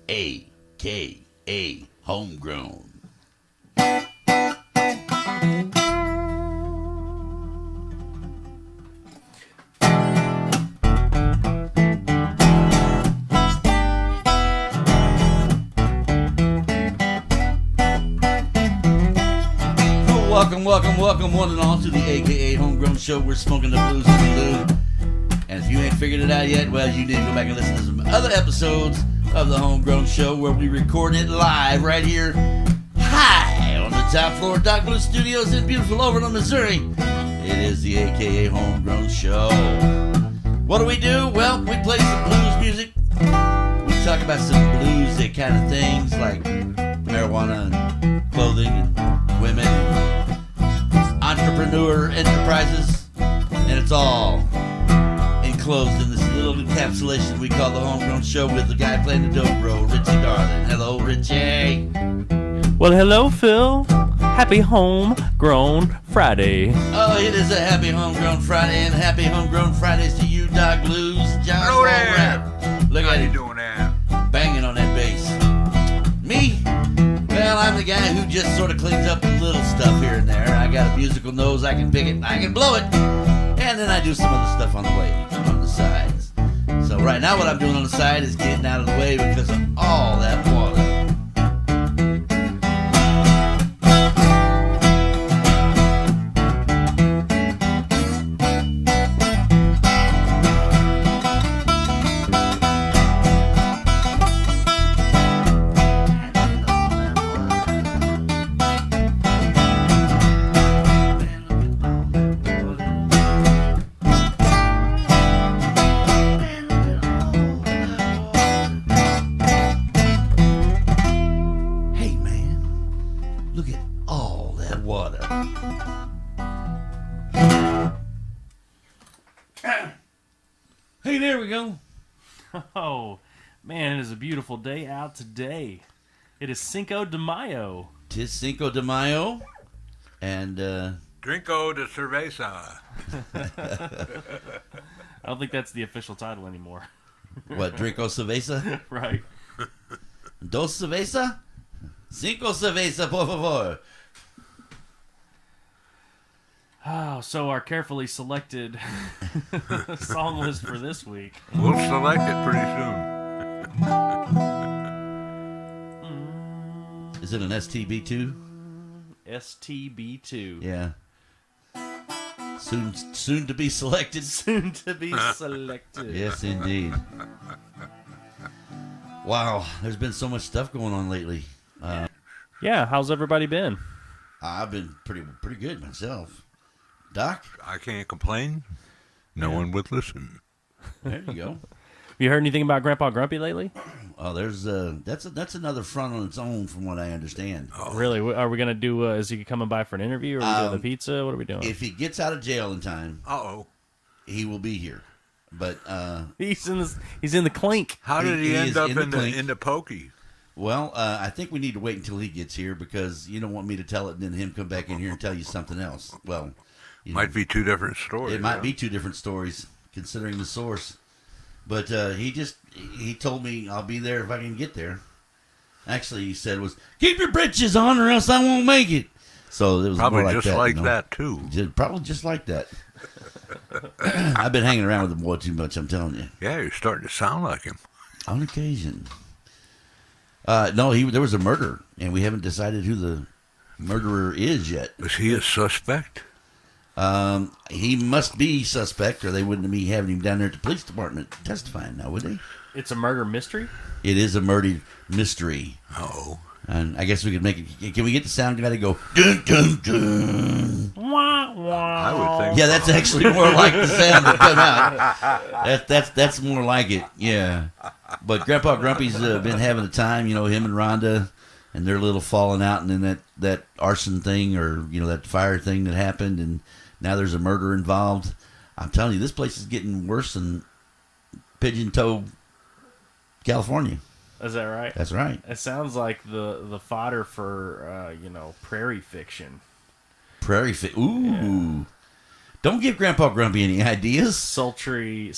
a.k.a. Homegrown. Welcome one and all to the AKA Homegrown Show. We're smoking the blues and blue. And if you ain't figured it out yet, well, you need to go back and listen to some other episodes of the Homegrown Show where we record it live right here high on the top floor of Doc Blue Studios in beautiful Overland, Missouri. It is the AKA Homegrown Show. What do? Well, we play some blues music. We talk about some bluesy kind of things like marijuana and clothing and women, entrepreneur enterprises, and it's all enclosed in this little encapsulation we call the Homegrown Show with the guy playing the dobro, Richie Darling. Hello, Richie. Well, hello, Phil. Happy Homegrown Friday. Oh, it is a happy Homegrown Friday, and happy Homegrown Fridays to you, Doc Blues. John Hello there. Look How at you him doing there? banging on that bass. Me? Well, I'm the guy who just sort of cleans up the little stuff here and there. I got a musical nose, I can pick it, I can blow it. And then I do some other stuff on the way, on the sides. So right now what I'm doing on the side is getting out of the way because of all that water. Hey, there we go. Oh, man, it is a beautiful day out today. It is Cinco de Mayo. 'Tis Cinco de Mayo, and Drinko de cerveza. I don't think that's the official title anymore. what, Drinko Cerveza? Right. Dos Cerveza? Cinco Cerveza, por favor. Oh, so our carefully selected song list for this week. We'll select it pretty soon. Is it an STB2? STB2. Yeah. Soon to be selected. Soon to be selected. Yes, indeed. Wow, there's been so much stuff going on lately. Yeah, how's everybody been? I've been pretty good myself. Doc? I can't complain. No one would listen. There you go. Have you heard anything about Grandpa Grumpy lately? Oh, there's that's another front on its own, from what I understand. Oh. Really? Are we gonna do? Is he coming by for an interview, or are we doing the pizza? What are we doing? If he gets out of jail in time, he will be here. But he's in the clink. How did he end up in the pokey? Well, I think we need to wait until he gets here because you don't want me to tell it and then him come back in here and tell you something else. Well, might be two different stories. It might be two different stories considering the source. But he told me I'll be there if I can get there. Actually, he said keep your britches on or else I won't make it. So it was probably more like just that, like that too. Probably just like that. I've been hanging around with the boy too much, I'm telling you. Yeah, you're starting to sound like him. On occasion. No, there was a murder, and we haven't decided who the murderer is yet. Is he a suspect? He must be suspect, or they wouldn't be having him down there at the police department testifying now, would they? It's a murder mystery? It is a murder mystery. Oh. And I guess we could make it. Can we get the sound guy to go dun dun dun? Wah, wah. I would think. Yeah, that's actually more like the sound that come out. That's more like it. Yeah. But Grandpa Grumpy's been having a time. You know, him and Rhonda, and their little falling out, and then that arson thing, or that fire thing that happened, and now there's a murder involved. I'm telling you, this place is getting worse than Pigeon Toe, California. Is that right? That's right. It sounds like the fodder for prairie fiction. Prairie fiction. Ooh. Yeah. Don't give Grandpa Grumpy any ideas. Sultry,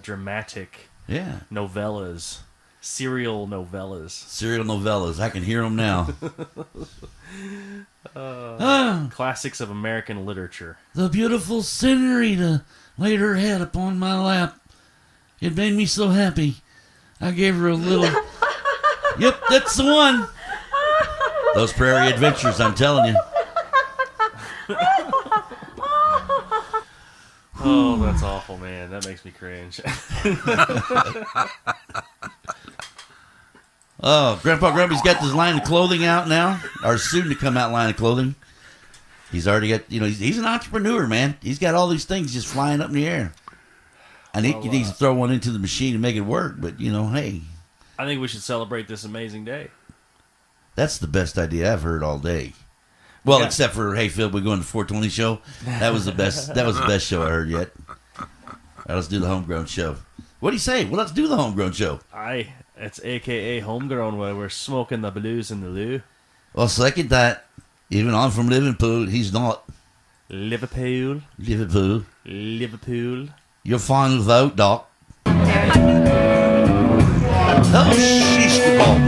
dramatic. Yeah. Novellas serial novellas. Serial novellas. I can hear them now. Classics of American literature. The beautiful senorita laid her head upon my lap. It made me so happy. I gave her a little... Yep, that's the one. Those Prairie Adventures, I'm telling you. Oh, that's awful, man. That makes me cringe. Oh, Grandpa Grumpy's got this line of clothing out now, or soon to come out line of clothing. He's already got, he's an entrepreneur, man. He's got all these things just flying up in the air. And he needs to throw one into the machine and make it work, but, hey. I think we should celebrate this amazing day. That's the best idea I've heard all day. Well, except for, hey, Phil, we're going to the 420 show. That was the best. That was the best show I heard yet. All right, let's do the Homegrown show. What do you say? Well, let's do the Homegrown show. It's AKA Homegrown, where we're smoking the blues in the loo. Well, second that. Even I'm from Liverpool. He's not. Liverpool. Your final vote, Doc. Oh, shish balls.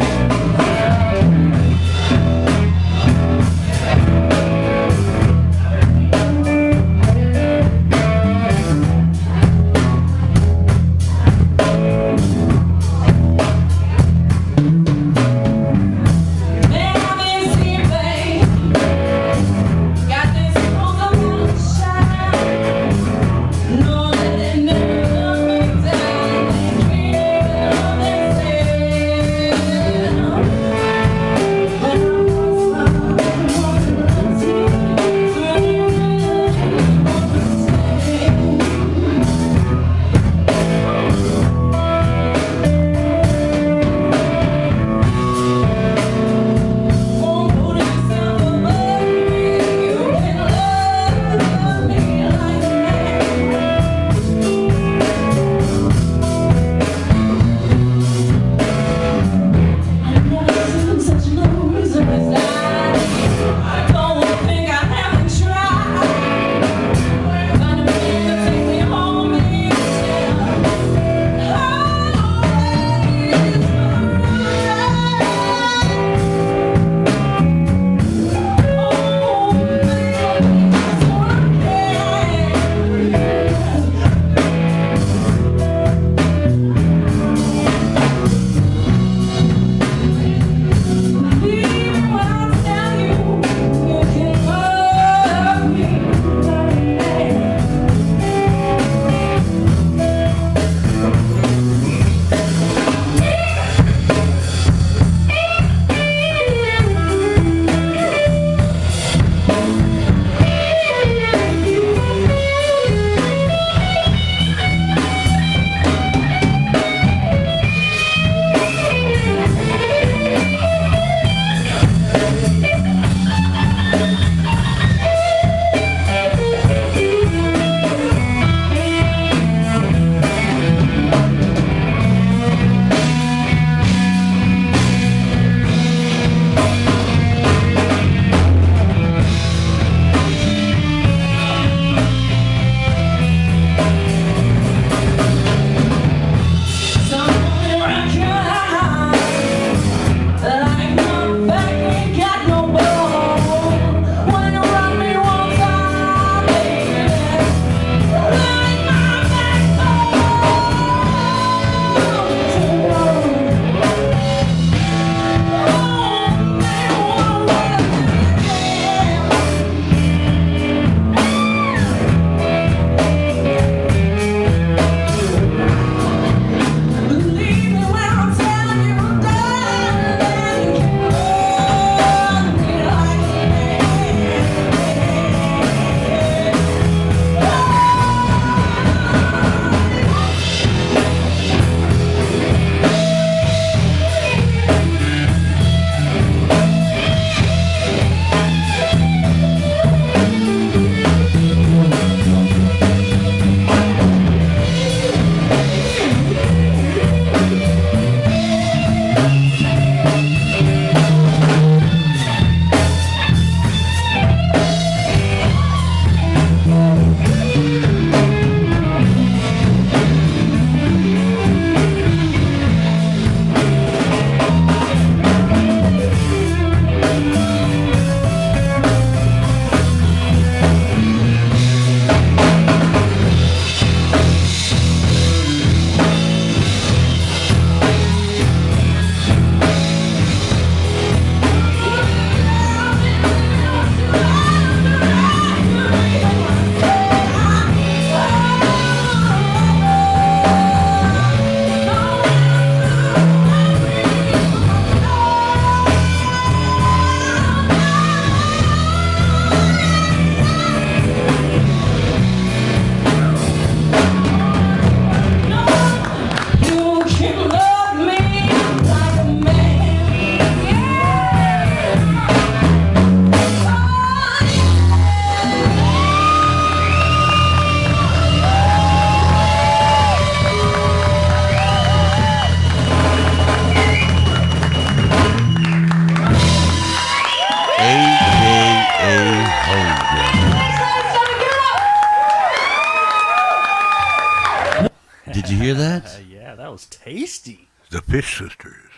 hear that? Yeah, that was tasty. The Fish Sisters.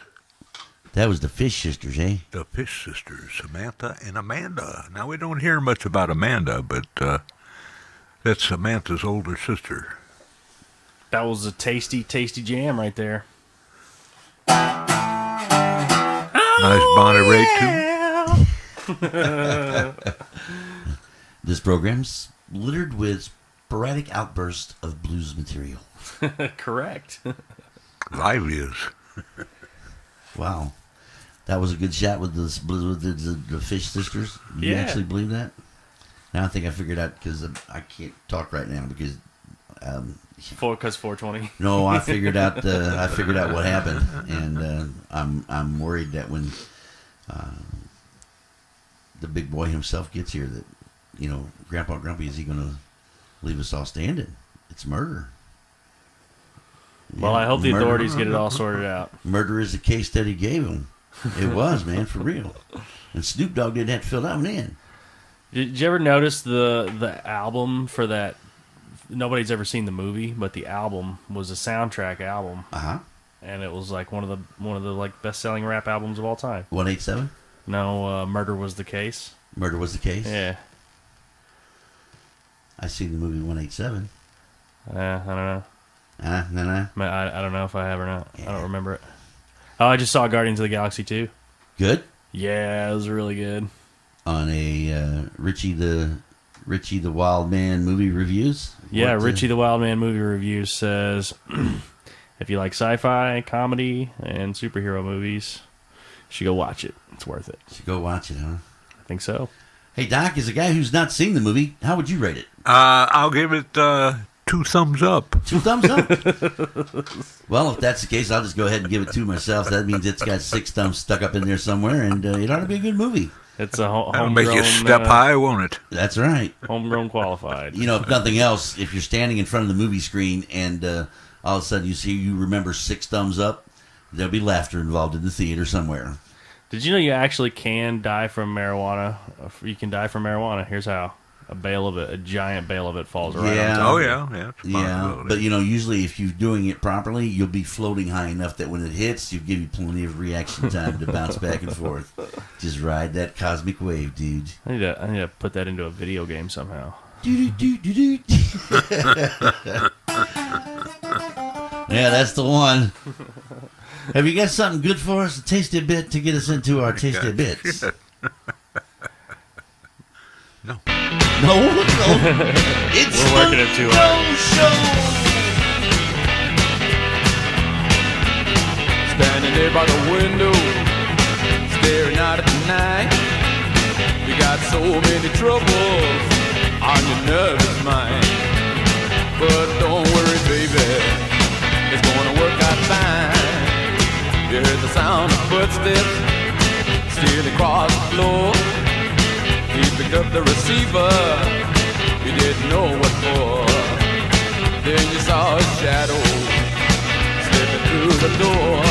That was the Fish Sisters, eh? The Fish Sisters, Samantha and Amanda. Now, we don't hear much about Amanda, but that's Samantha's older sister. That was a tasty, tasty jam right there. Nice Bonnie Raitt, too. This program's littered with sporadic outbursts of blues material. Correct. Live is. Wow. That was a good shot with the Fish Sisters. You Yeah. actually believe that? Now I think I figured out because I can't talk right now because. Because 420. No, I figured out what happened, and I'm worried that when the big boy himself gets here, that Grandpa Grumpy, is he going to leave us all standing? It's murder. Well, Yeah, I hope the murder. authorities get it all sorted out. Murder is the case that he gave him. It was, man, for real. And Snoop Dogg didn't have to fill that one in. Did you ever notice the album for that? Nobody's ever seen the movie, but the album was a soundtrack album, and it was like one of the like best-selling rap albums of all time. 187. No, Murder Was the Case. Murder Was the Case. Yeah. I seen the movie 187. I don't know. No. I don't know if I have or not. Yeah. I don't remember it. Oh, I just saw Guardians of the Galaxy 2. Good. Yeah, it was really good. On a Richie the Wild Man movie reviews. Yeah, Richie the Wild Man movie reviews says, if you like sci-fi, comedy, and superhero movies, you should go watch it. It's worth it. Should go watch it, huh? I think so. Hey, Doc, as a guy who's not seen the movie, how would you rate it? I'll give it 2 thumbs up. 2 thumbs up? Well, if that's the case, I'll just go ahead and give it 2 myself. That means it's got 6 thumbs stuck up in there somewhere, and it ought to be a good movie. It's a That'll homegrown. make you step high, won't it? That's right. Homegrown qualified. If nothing else, if you're standing in front of the movie screen and all of a sudden you remember 6 thumbs up, there'll be laughter involved in the theater somewhere. Did you know you actually can die from marijuana? You can die from marijuana. Here's how. A giant bale of it falls right Yeah. on top. Oh, yeah. It's a Yeah, possibility. but usually if you're doing it properly, you'll be floating high enough that when it hits, you'll give you plenty of reaction time to bounce back and forth. Just ride that cosmic wave, dude. I need to put that into a video game somehow. Yeah, that's the one. Have you got something good for us? A tasty bit to get us into our tasty bits. No. No. It's We're working it too hard. Show. Standing there by the window, staring out at the night. You got so many troubles on your nervous mind. But don't worry, baby, it's gonna work out fine. You heard the sound of footsteps stealing across the floor. He picked up the receiver, you didn't know what for. Then you saw a shadow slipping through the door.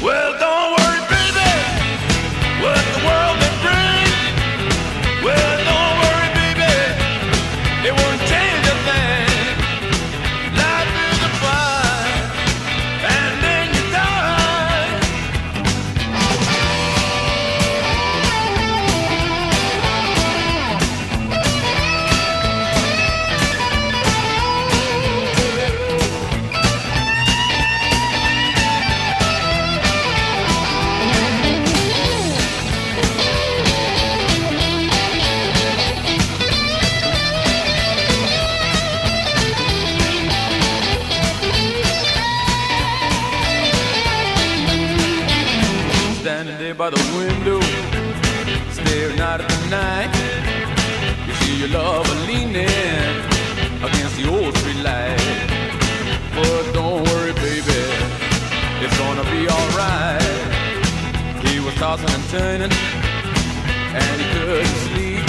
Well, don't worry, baby, what the world may bring. Well, don't worry, baby, it won't change a thing. Life is a fight, and then you die. Standing there by the window, staring out at the night. You see your lover leaning against the old street light. But don't worry, baby, it's gonna be alright. He was tossing and turning, and he couldn't sleep.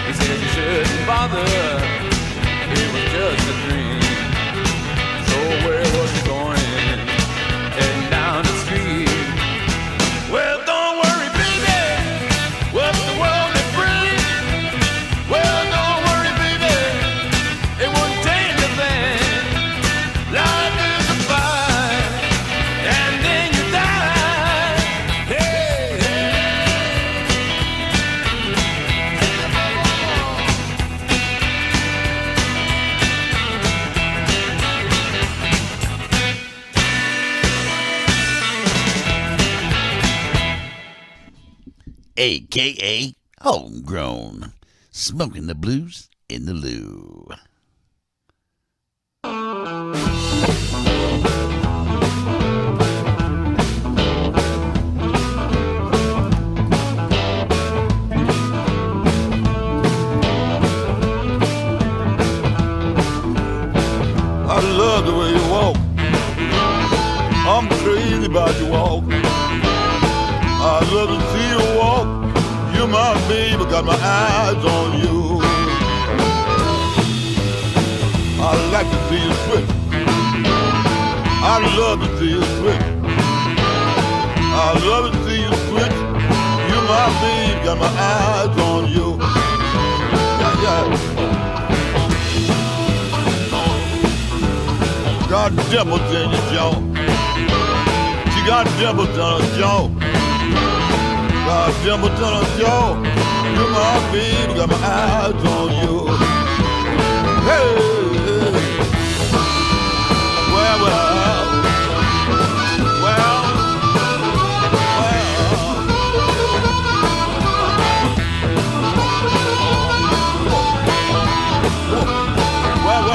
He said you shouldn't bother, it was just a dream. where it was going, and down the street. Well, don't worry, baby, what the world may bring. Well, don't worry, baby, it won't take a thing. Life is a fight, and then you die. Hey, AKA Homegrown. Smoking the blues in the loo. I love the way you walk. I'm crazy about your walk. I love to see you walk. You're my baby, got my eyes on you. I like to see you switch. I love to see you switch. I love to see you switch. You're my baby, got my eyes on you. Yeah, yeah. Got dimples in your jaw. She got dimples on her jaw. Got dimples on her jaw. You're my baby, got my eyes on you. Hey, well, well, well, well, well,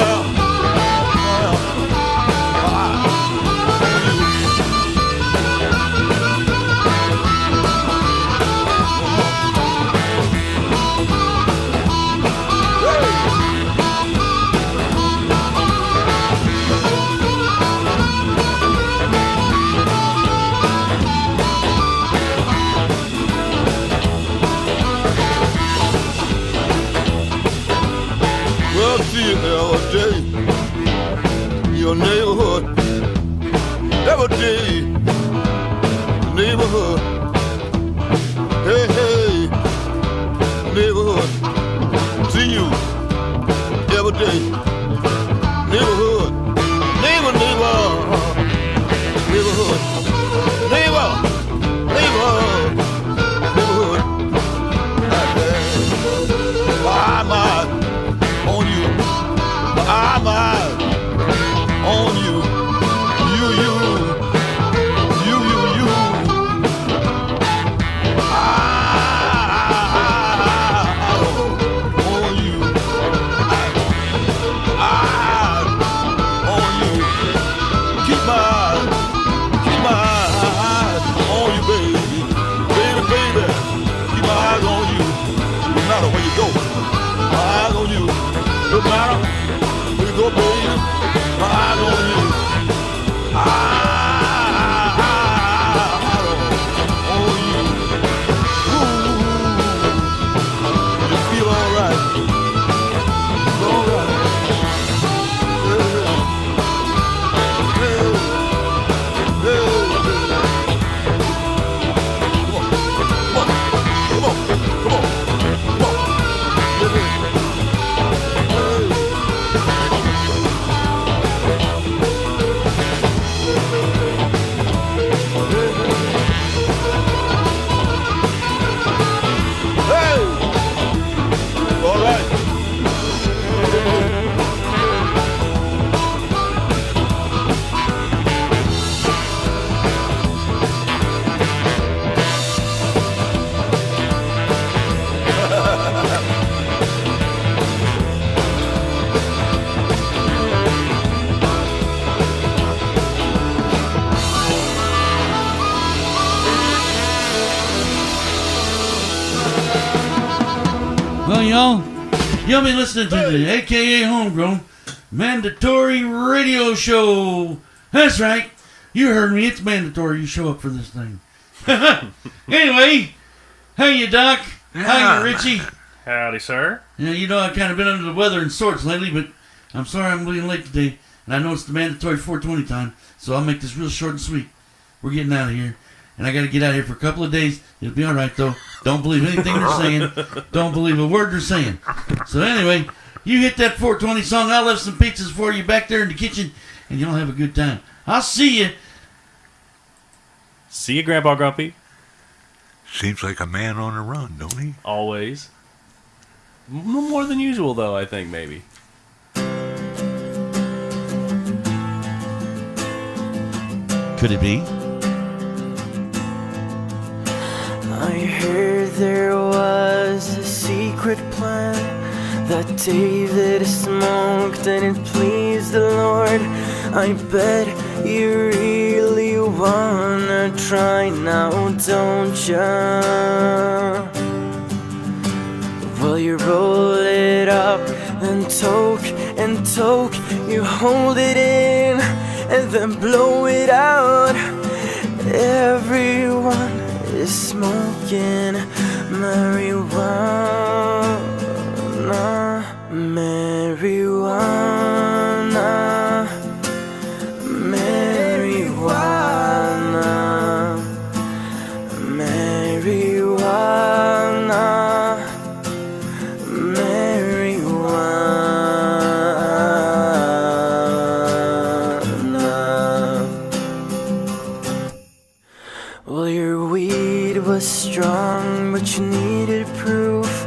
well, see you every day. Your neighborhood, every day. Neighborhood, hey, hey, neighborhood. See you every day. Neighborhood, neighbor, neighbor, neighborhood, neighbor, neighbor, neighborhood. I'm on you. I'm on you. You. On you. On you. Keep my eyes on you, baby. Baby. Keep my eyes on you. No matter where you go. My eyes on you. No matter where you go, baby. My eyes on you. On you. Ooh. You feel all right. It's all right. Come on. Well, y'all been listening to the AKA Homegrown Mandatory Radio Show. That's right. You heard me. It's mandatory you show up for this thing. Anyway, how you, Doc? How you, Richie? Howdy, sir. Yeah, I've kind of been under the weather in sorts lately, but I'm sorry I'm being late today. And I know it's the mandatory 420 time, so I'll make this real short and sweet. We're getting out of here. And I got to get out of here for a couple of days. It'll be all right, though. Don't believe anything they're saying. Don't believe a word they're saying. So anyway, you hit that 420 song. I'll have some pizzas for you back there in the kitchen, and you'll have a good time. I'll see you. See you, Grandpa Grumpy. Seems like a man on the run, don't he? Always. More than usual, though, I think, maybe. Could it be? I heard there was a secret plan that David smoked and it pleased the Lord. I bet you really wanna try now, don't ya? Well, you roll it up and toke, you hold it in and then blow it out. Everyone is smoking marijuana, marijuana, marijuana, marijuana, marijuana. Well, your weed was strong, but you needed proof.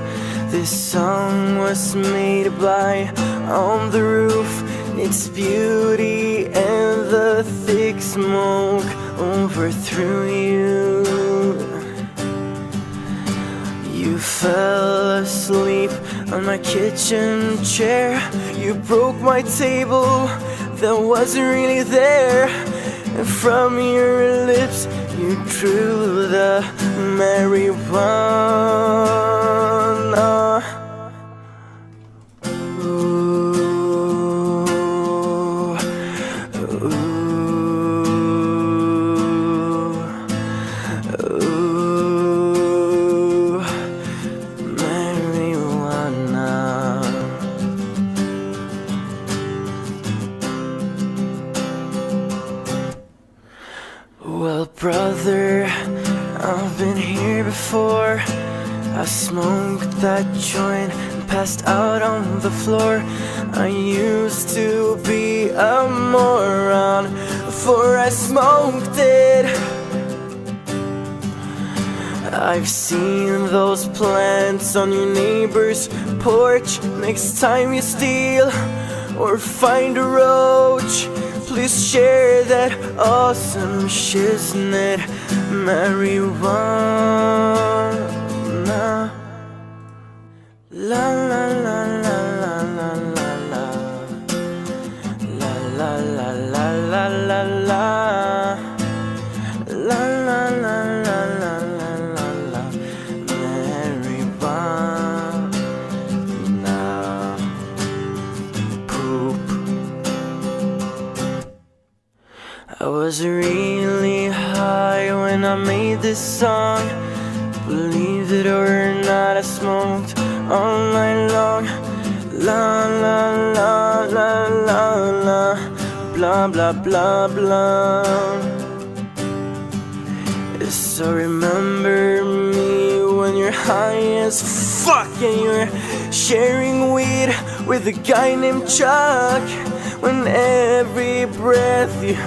This song was made by On the Roof. Its beauty and the thick smoke overthrew you. You fell asleep on my kitchen chair. You broke my table that wasn't really there. And from your lips you drew the marijuana. Ooh, ooh, ooh, marijuana. Well, brother, I've been here before. I smoked that joint and passed out on the floor. I used to be a moron before I smoked it. I've seen those plants on your neighbor's porch. Next time you steal or find a roach, please share that awesome shiznit marijuana. La la la la la la la la. La la la la la la la. La la la la la la la la. Marijuana. Poop. I was really high when I made this song. Believe it or not, I smoked all night long. La la la la la la. Blah blah blah blah. So remember me when you're high as fuck and you're sharing weed with a guy named Chuck. When every breath you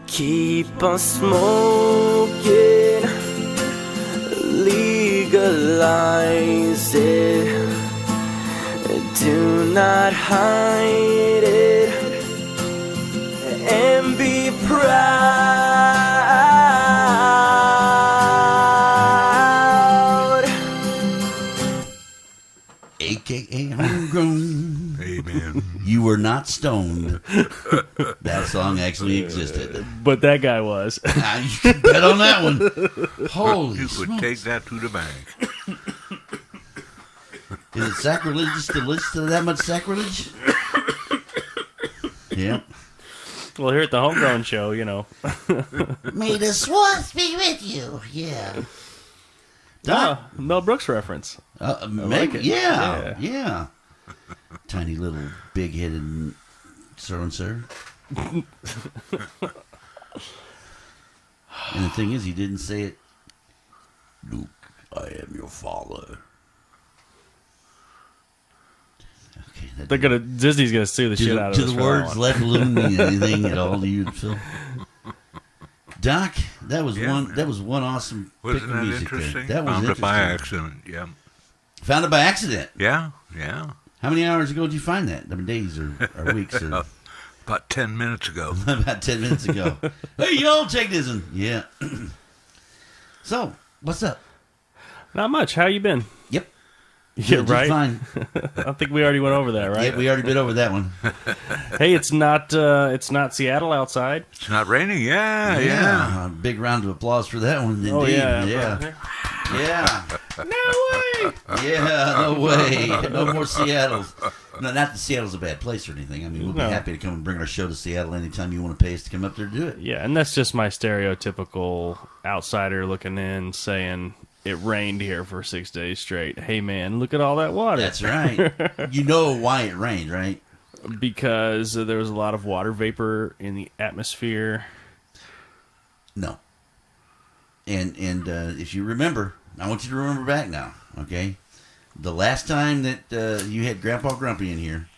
keep on smoking, legalize it, do not hide it, and be proud. AKA Homegrown. Amen. You were not stoned. That song actually existed. But that guy was. You can bet on that one. Holy You smokes. could take that to the bank. Is it sacrilegious to listen to that much sacrilege? Yep. Well, here at the Homegrown show, you know. May the swans be with you. Yeah. Mel Brooks reference. Maybe, it. Yeah. Tiny little big-headed so-and-so. And the thing is, he didn't say it. Luke, I am your father. Okay, Disney's gonna sue the shit out of us. Do the words "let balloon" mean anything at all to you, Phil? Doc, that was one. That was one awesome pick Wasn't of that music interesting? there. That was Found interesting. it by accident. Yeah. Found it by accident. Yeah. How many hours ago did you find that? I mean, days or weeks or About 10 minutes ago. about 10 minutes ago. Hey, y'all, check this in. Yeah. So, what's up? Not much. How you been? Yep. Yeah, Just right. Fine. I think we already went over that, right? Yep, we already been over that one. Hey, it's not Seattle outside. It's not raining? Yeah. A big round of applause for that one. Indeed. Oh yeah. Yeah. No way. Yeah, no way. No more Seattle's. No, not that Seattle's a bad place or anything. I mean, we'll be happy to come and bring our show to Seattle anytime you want to pay us to come up there to do it. Yeah, and that's just my stereotypical outsider looking in saying it rained here for 6 days straight. Hey, man, look at all that water. That's right. You know why it rained, right? Because there was a lot of water vapor in the atmosphere. No. And if you remember, I want you to remember back now, okay? The last time that you had Grandpa Grumpy in here,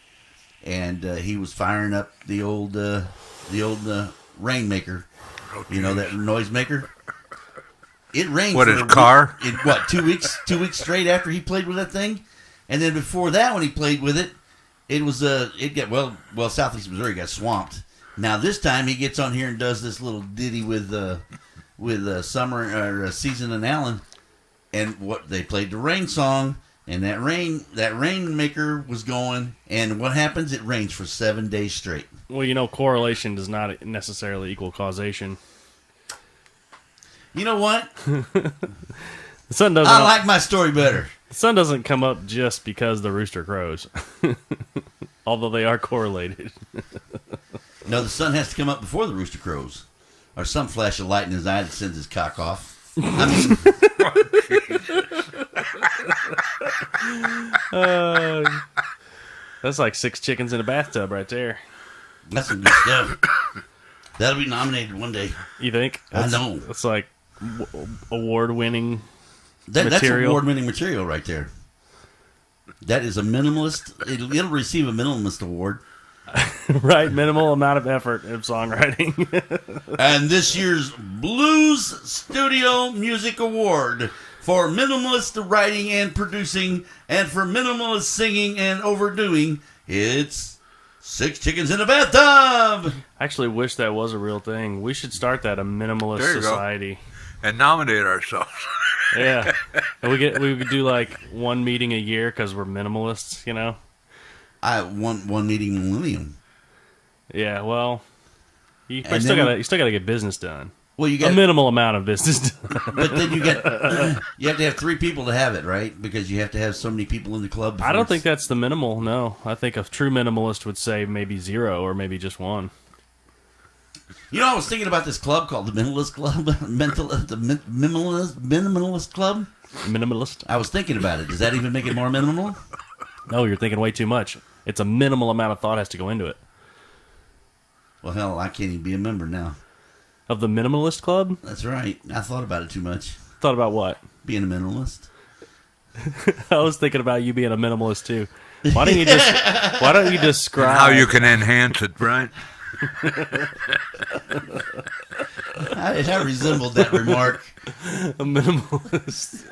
and he was firing up the old rainmaker, you know, that noise maker. It rained. What, for his car? 2 weeks? 2 weeks straight after he played with that thing, and then before that, when he played with it, it was it got Southeast Missouri got swamped. Now this time he gets on here and does this little ditty with Summer or Season and Allen, and what they played the rain song, and that rainmaker was going, and what happens? It rains for 7 days straight. Well, you know, correlation does not necessarily equal causation. You know what? The sun doesn't. I like my story better. The sun doesn't come up just because the rooster crows, although they are correlated. No, the sun has to come up before the rooster crows, or some flash of light in his eye that sends his cock off. I mean, That's like 6 chickens in a bathtub right there. that's some good stuff. That'll be nominated one day. You think? I know. It's like award-winning That's material. award-winning material right there. That is a minimalist. It'll receive a minimalist award. Right, minimal amount of effort in songwriting. And this year's Blues Studio Music Award for minimalist writing and producing, and for minimalist singing and overdoing, it's 6 chickens in a bathtub. I actually wish that was a real thing. We should start that, a minimalist There you go. society. And nominate ourselves. Yeah, and we could do like one meeting a year because we're minimalists, you know. I want one meeting millennium. Yeah, well, you And still then- gotta get business done. Well, you A got, minimal amount of business done. but then you have to have 3 people to have it, right? Because you have to have so many people in the club. I don't think that's the minimal. No, I think a true minimalist would say maybe 0 or maybe just 1. You know, I was thinking about this club called the Minimalist Club, Minimalist Club. Minimalist? I was thinking about it. Does that even make it more minimal? No, you're thinking way too much. It's a minimal amount of thought has to go into it. Well, hell, I can't even be a member now. Of the Minimalist Club? That's right. I thought about it too much. Thought about what? Being a minimalist. I was thinking about you being a minimalist too. Why don't you describe How you can enhance it, right? I resembled that remark. a minimalist?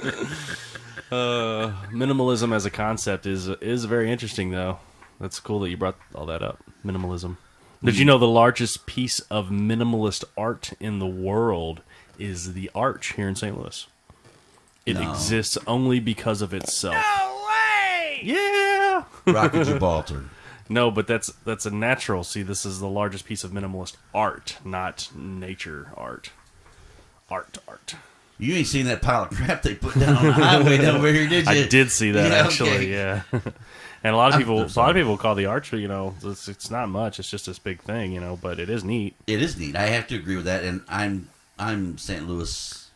Minimalism as a concept is very interesting, though. That's cool that you brought all that up. Minimalism. Did you know the largest piece of minimalist art in the world is the Arch here in St. Louis? It No. exists only because of itself. No way! Yeah. Rocket Gibraltar. No, but that's a natural. See, this is the largest piece of minimalist art, not nature art. Art. You ain't seen that pile of crap they put down on the highway down over here, did you? I did see that actually. okay. Yeah. And a lot of I'm people call the Arch, you know, it's not much. It's just this big thing, you know, but it is neat. It is neat. I have to agree with that, and I'm St. Louis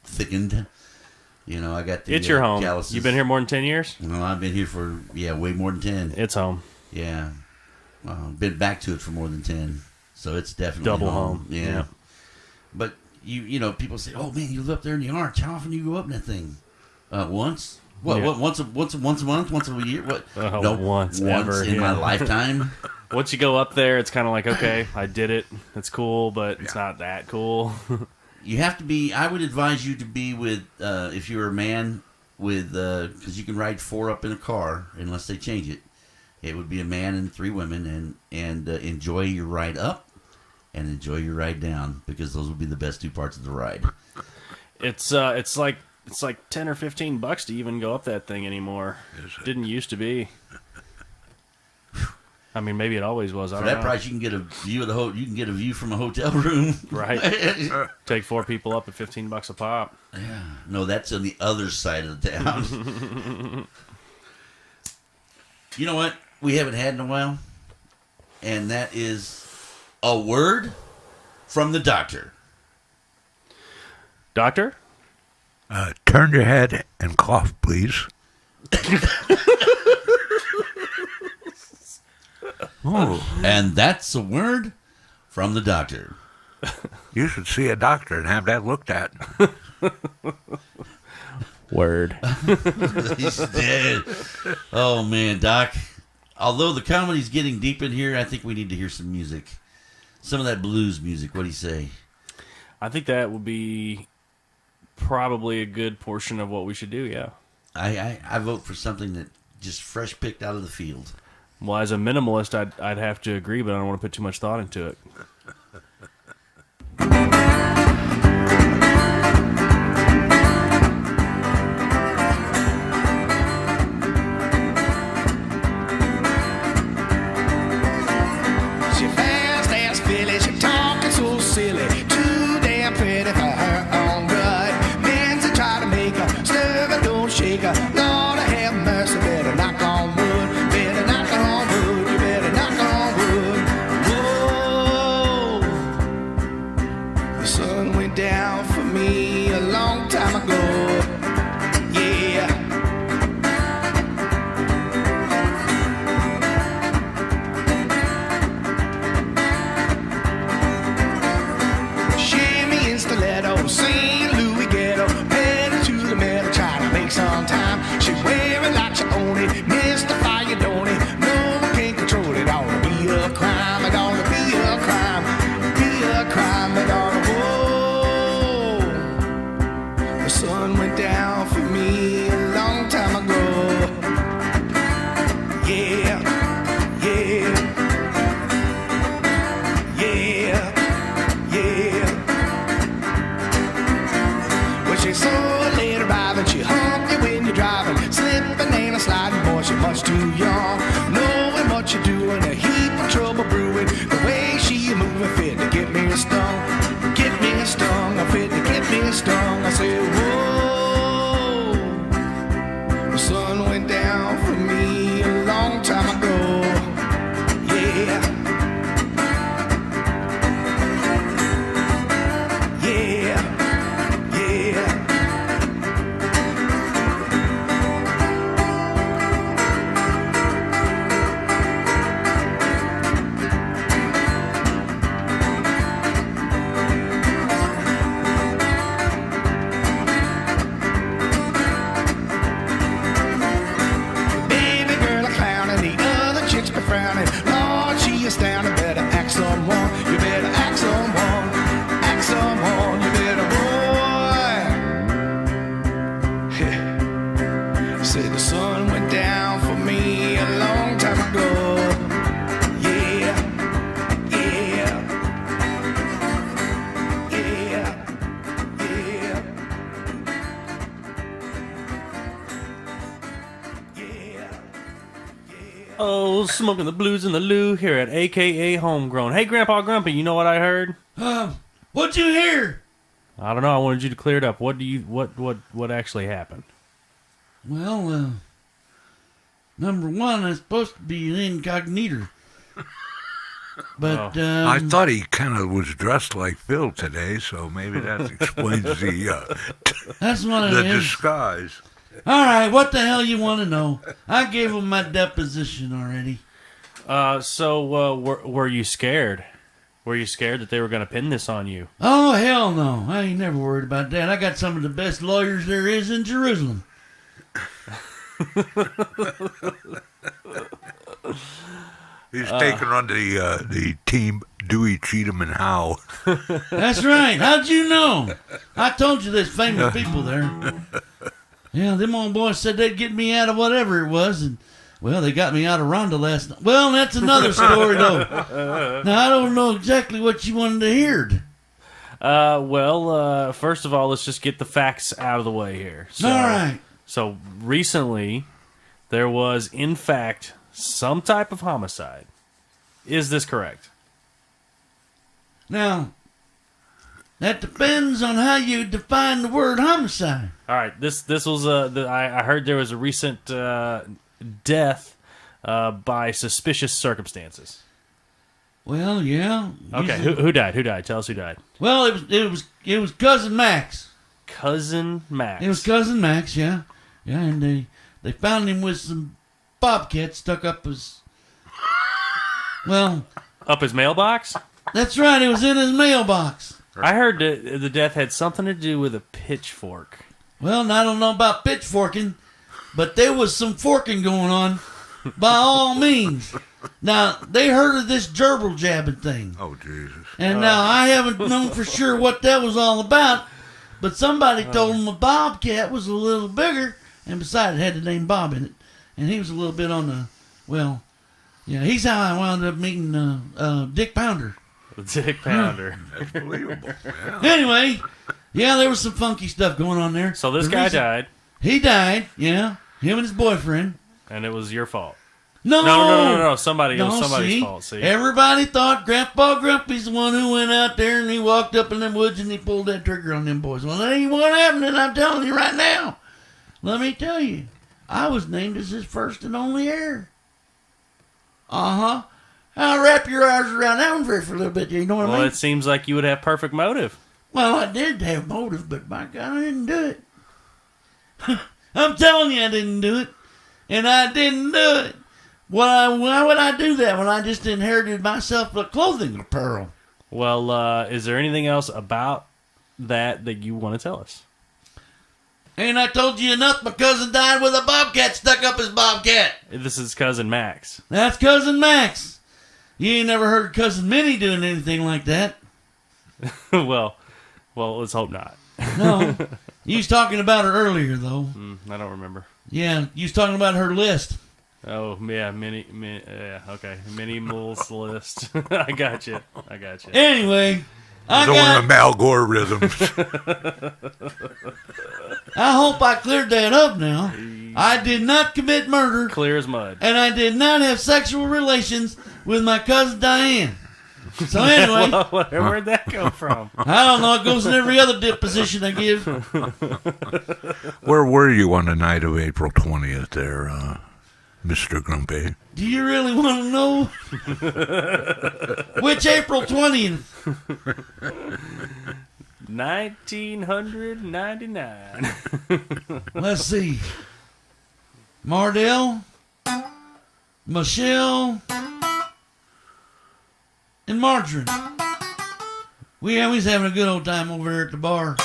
thickened. You know, I got the. It's your home. Jailhouses. You've been here more than 10 years? Well, I've been here for way more than 10. It's home. Yeah, been back to it for more than 10, so it's definitely double home. Yeah. But you know, people say, "Oh man, you live up there in the arch. How often do you go up in that thing? Once? What? Yeah. What? Once a month? Once a year? What? No, once ever in my lifetime." Once you go up there, it's kind of like, okay, I did it. It's cool, but it's not that cool. You have to be. I would advise you to be with if you're a man with because you can ride 4 up in a car unless they change it. It would be a man and 3 women, and enjoy your ride up and enjoy your ride down, because those would be the best 2 parts of the ride. It's like $10 or $15 to even go up that thing anymore. Didn't used to be. I mean, maybe it always was. For that price, you can get a view of the you can get a view from a hotel room. Right. Take 4 people up at $15 a pop. Yeah. No, that's on the other side of the town. You know what we haven't had in a while? And that is a word from the doctor. Doctor? Turn your head and cough, please. Oh. And that's a word from the doctor. You should see a doctor and have that looked at. Word. He's dead. Oh, man, Doc. Although the comedy's getting deep in here, I think we need to hear some music. Some of that blues music. What do you say? I think that would be probably a good portion of what we should do, yeah. I vote for something that just fresh picked out of the field. Well, as a minimalist, I'd have to agree, but I don't want to put too much thought into it. She fast as Philly, she talking so silly, too damn pretty for her own good. Men to try to make her, stir her, don't shake her. Lord have mercy, better knock on wood, better knock on wood, you better knock on wood. Whoa, the sun went down for me a long time ago. Yeah. Shimmy in stiletto, St. Louis ghetto, pedal to the metal, trying to make some time. She wear it like she own it, mystify you, don't it? No one can control it. Ought to be a crime, it ought to be a crime, be a crime, it ought to. Whoa, the sun went down for me a long time ago. Yeah, yeah, yeah, yeah. Well, she's so late arriving, she hump you when you're driving, slipping and a sliding, boy, she's much too young. Knowing what you're doing, a heap of trouble brewing. The way she moving fit to get me stung, get me stung, fit to get me stung. I said, whoa, the sun went down for me a long time ago. Yeah. Yeah, yeah. Baby girl a clown and the other chicks be frowning. Lord, she astounding. Better act someone. You better act someone. Act someone. You better boy. Said the sun went down for me a long time ago. Yeah, yeah, yeah, yeah, yeah. Oh, smoking the blues in the loo here at AKA Homegrown. Hey, Grandpa Grumpy, you know what I heard? What'd you hear? I don't know. I wanted you to clear it up. What actually happened? Well, number one, I'm supposed to be an incognito. But I thought he kind of was dressed like Phil today, so maybe that explains that's what the it is. disguise. All right, what the hell you want to know? I gave him my deposition already. Were you scared? Were you scared that they were going to pin this on you? Oh, hell no. I ain't never worried about that. I got some of the best lawyers there is in Jerusalem. He's taking on the team Dewey, Cheatham, and Howe. That's right. How'd you know? I told you there's famous people there. Yeah, them old boys said they'd get me out of whatever it was, and, well, they got me out of Rhonda last night. Well, that's another story, though. Now, I don't know exactly what you wanted to hear. First of all, let's just get the facts out of the way here. So, all right. So, recently, there was, in fact, some type of homicide. Is this correct? Now, that depends on how you define the word homicide. All right, this was I heard there was a recent death by suspicious circumstances. Well, yeah. Okay, who died? Who died? Tell us who died. Well, it was Cousin Max. Cousin Max. It was Cousin Max, yeah, and they found him with some bobcats stuck up his. Well, up his mailbox. That's right. It was in his mailbox. I heard that the death had something to do with a pitchfork. Well, I don't know about pitchforking, but there was some forking going on, by all means. Now, they heard of this gerbil jabbing thing. Oh, Jesus. And now, I haven't known for sure what that was all about, but somebody told him a bobcat was a little bigger, and besides, it had the name Bob in it. And he was a little bit on the, well, yeah, he's how I wound up meeting Dick Pounder. Dick Pounder. That's believable. Yeah. Anyway, yeah, there was some funky stuff going on there. So this guy died. He died, yeah. Him and his boyfriend. And it was your fault. No. No. It was somebody's fault. See? Everybody thought Grandpa Grumpy's the one who went out there and he walked up in them woods and he pulled that trigger on them boys. Well, that ain't what happened, and I'm telling you right now. Let me tell you. I was named as his first and only heir. Uh-huh. I'll wrap your arms around that one for a little bit. You know what I mean? Well, it seems like you would have perfect motive. Well, I did have motive, but by God, I didn't do it. I'm telling you I didn't do it. And I didn't do it. Why would I do that when I just inherited myself a clothing apparel? Well, is there anything else about that you want to tell us? Ain't I told you enough? My cousin died with a bobcat stuck up his bobcat. This is Cousin Max. That's Cousin Max. You ain't never heard Cousin Minnie doing anything like that. well, let's hope not. No. You was talking about her earlier, though. I don't remember. Yeah, you was talking about her list. Oh, yeah, okay. Minimal's list. I got you. Anyway, One of Al Gore rhythms. I hope I cleared that up now. I did not commit murder. Clear as mud. And I did not have sexual relations with my cousin Diane. So anyway. Where'd that come from? I don't know. It goes in every other deposition I give. Where were you on the night of April 20th there, Mr. Grumpy? Do you really want to know? Which April 20th? 1999. Let's see. Mardell, Michelle, and Margarine. We always having a good old time over there at the bar.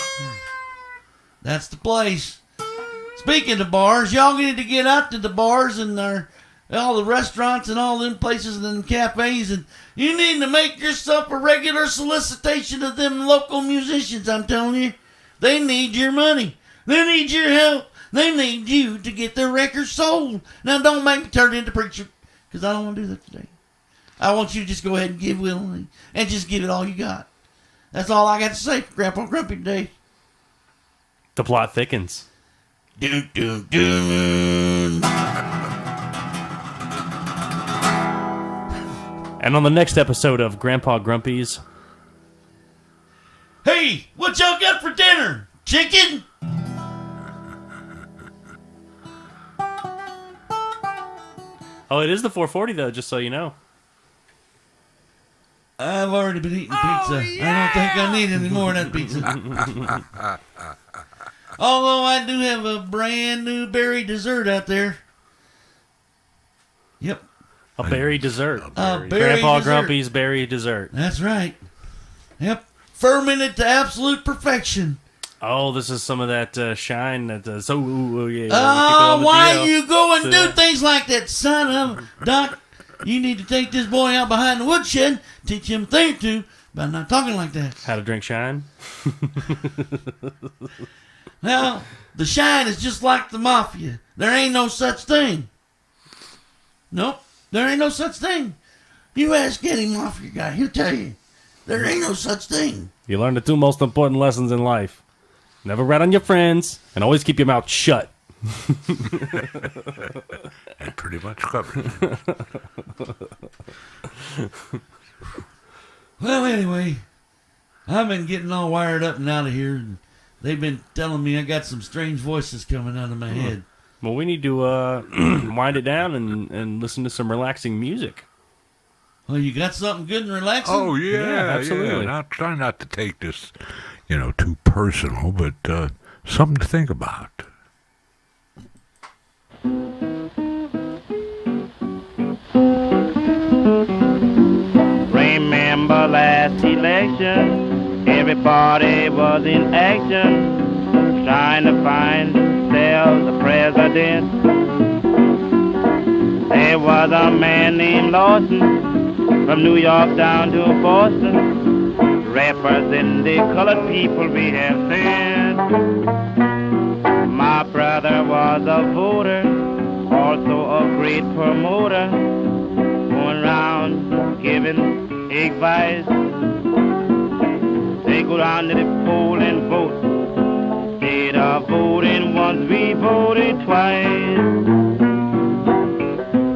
That's the place. Speaking of bars, y'all need to get out to the bars and all the restaurants and all them places and them cafes, and you need to make yourself a regular solicitation of them local musicians, I'm telling you. They need your money. They need your help. They need you to get their records sold. Now, don't make me turn into preacher, because I don't want to do that today. I want you to just go ahead and give willingly, and just give it all you got. That's all I got to say for Grandpa Grumpy today. The plot thickens. Dun, dun, dun. And on the next episode of Grandpa Grumpy's... Hey, what y'all got for dinner? Chicken? Oh, it is the 440, though, just so you know. I've already been eating pizza. I don't think I need any more of that pizza. Although I do have a brand new berry dessert out there. Yep. A berry dessert. A berry Grandpa dessert. Grumpy's berry dessert. That's right. Yep. Fermented to absolute perfection. Oh, this is some of that shine. That yeah. Why you go and do things like that, son of Doc? You need to take this boy out behind the woodshed, teach him a thing or two by not talking like that. How to drink shine? Now, the shine is just like the mafia. There ain't no such thing. Nope, there ain't no such thing. You ask any mafia guy, he'll tell you. There ain't no such thing. You learn the two most important lessons in life. Never rat on your friends, and always keep your mouth shut. That pretty much covers it. Well, anyway, I've been getting all wired up and out of here, and they've been telling me I got some strange voices coming out of my head. Well, we need to wind it down and listen to some relaxing music. Oh, you got something good and relaxing? Oh, yeah, absolutely. Yeah. Now, try not to take this, too personal, but something to think about. Remember last election, everybody was in action, trying to find themselves a president. There was a man named Lawson, from New York down to Boston, representing the colored people we have said. My brother was a voter, also a great promoter, going around giving advice. They go down to the poll and vote. Instead of voting once, we voted twice.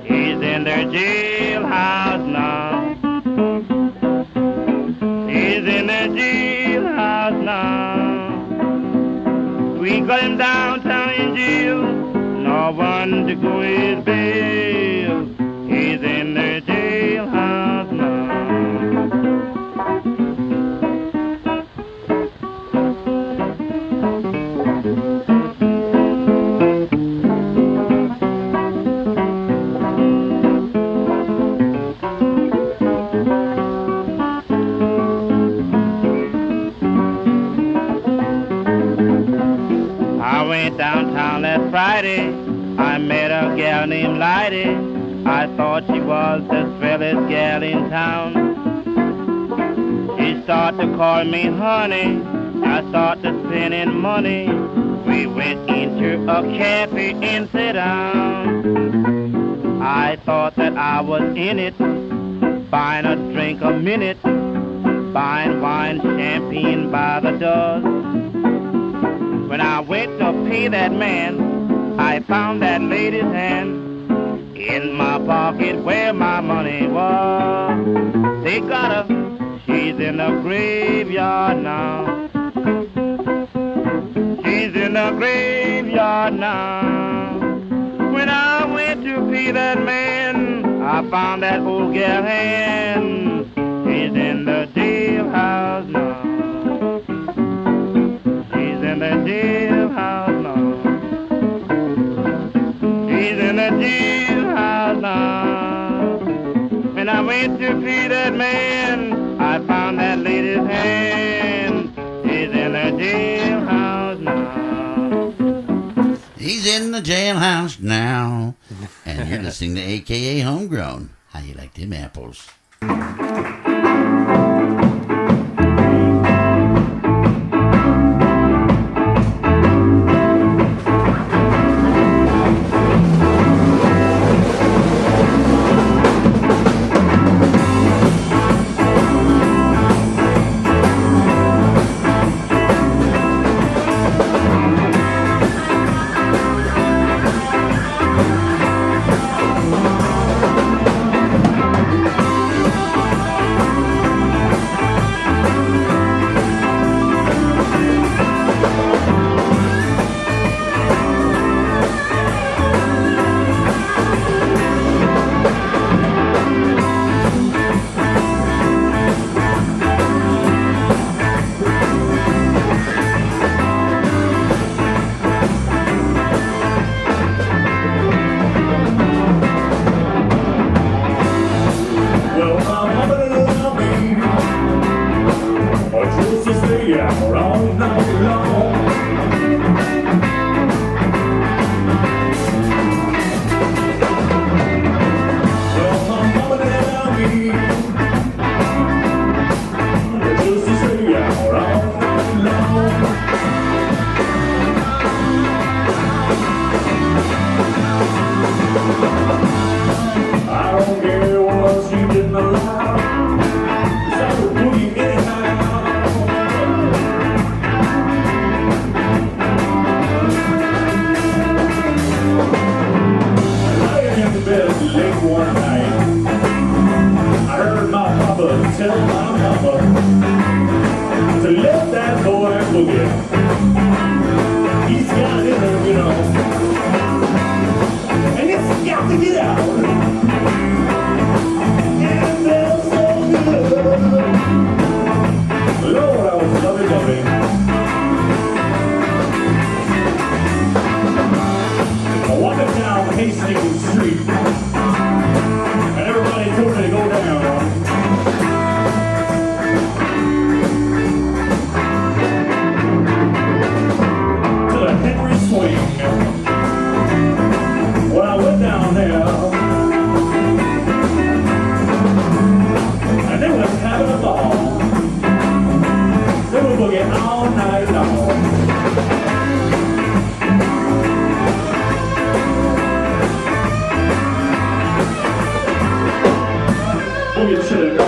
He's in their jailhouse now. He's in their jailhouse now. We got him downtown in jail. No one to go his bail. He's in their jailhouse now. Downtown last Friday, I met a gal named Lighty. I thought she was the swellest gal in town. She started to call me honey. I started spending money. We went into a cafe and sat down. I thought that I was in it, buying a drink a minute, buying wine, champagne by the dozen. When I went to pay that man, I found that lady's hand in my pocket where my money was. They got her, she's in the graveyard now. She's in the graveyard now. When I went to pay that man, I found that old gal hand. She's in the jailhouse now. In the jailhouse now. He's in the jailhouse now. When I went to see that man, I found that lady's hand. He's in the jailhouse now. He's in the jailhouse now. And you're listening to AKA Homegrown. How you like them apples? tell my mama to let that boy boogie. He's got it in him, you know, and it's got to get out. And feels so good. Lord, I was lovey-dovey. I walked down Hastings Street, and everybody told me to go down. To the Henry Swing. When I went down there, and they was having a ball. They were boogie all night long. Boogie Chillun.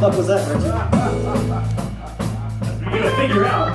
What was that, Richie? You gotta figure out.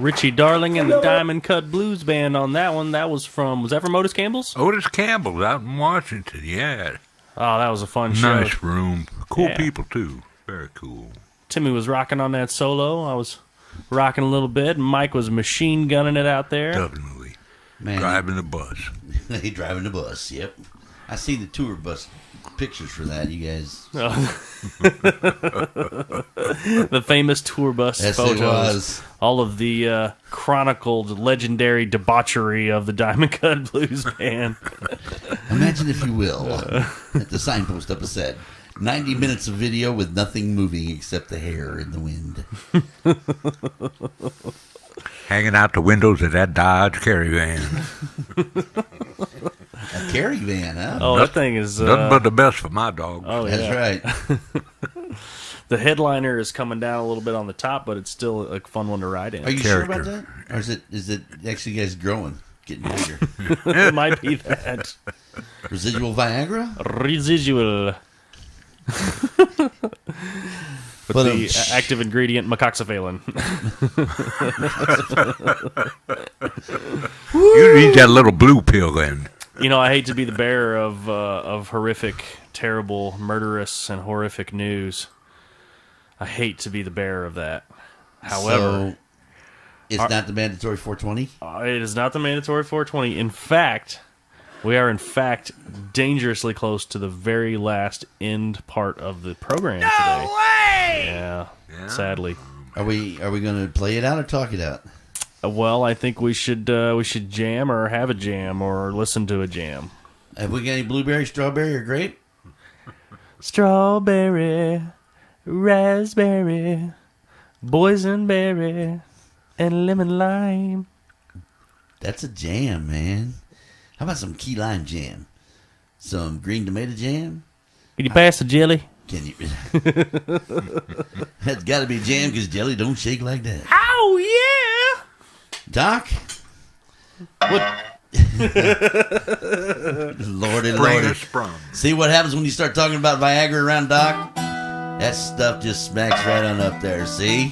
Richie Darling and the Diamond Cut Blues Band on that one. That was from Otis Campbell's? Otis Campbell's out in Washington, yeah. Oh, that was a fun show. Nice room. Cool people, too. Very cool. Timmy was rocking on that solo. I was rocking a little bit. Mike was machine gunning it out there. Definitely. Man, driving the bus. He driving the bus, yep. I see the tour bus pictures for that, you guys. The famous tour bus photos. It was. All of the chronicled legendary debauchery of the Diamond Cut Blues Band. Imagine, if you will, at the signpost up said, 90 minutes of video with nothing moving except the hair in the wind. Hanging out the windows of that Dodge Caravan. A Caravan, huh? Oh, that thing is... nothing but the best for my dog. Oh, yeah. That's right. The headliner is coming down a little bit on the top, but it's still a fun one to ride in. Are you sure about that? Or is it actually guys growing, getting bigger? It might be that. Residual Viagra? Residual. With the active ingredient macoxyphalin. You need that little blue pill then. You know, I hate to be the bearer of horrific, terrible, murderous, and horrific news. I hate to be the bearer of that. However, so it's not the mandatory 420? It is not the mandatory 420. In fact, we are dangerously close to the very last end part of the program today. No way! Yeah, sadly. Are we going to play it out or talk it out? Well, I think we should jam or have a jam or listen to a jam. Have we got any blueberry, strawberry, or grape? Strawberry, raspberry, boysenberry, and lemon lime. That's a jam, man. How about some key lime jam? Some green tomato jam? Can you pass the jelly? Can you? That's got to be jam because jelly don't shake like that. Oh, yeah! Doc? What? Lordy, lordy. See what happens when you start talking about Viagra around Doc? That stuff just smacks right on up there, see?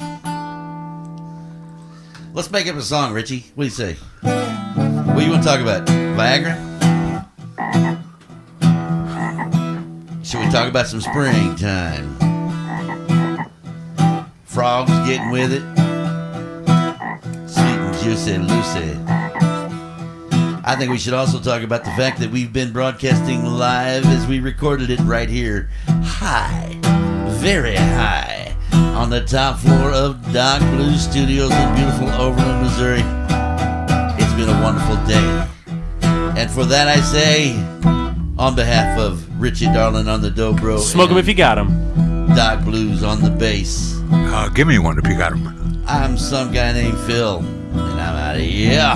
Let's make up a song, Richie. What do you say? What do you want to talk about? Viagra? Should we talk about some springtime? Frogs getting with it. Sweet and juicy and loosey. I think we should also talk about the fact that we've been broadcasting live as we recorded it right here. High. Very high. On the top floor of Doc Blues Studios in beautiful Overland, Missouri. It's been a wonderful day. And for that I say, on behalf of Richie Darling on the dobro, smoke them if you got them. Doc Blues on the bass. Give me one if you got them. I'm some guy named Phil, and I'm out of here.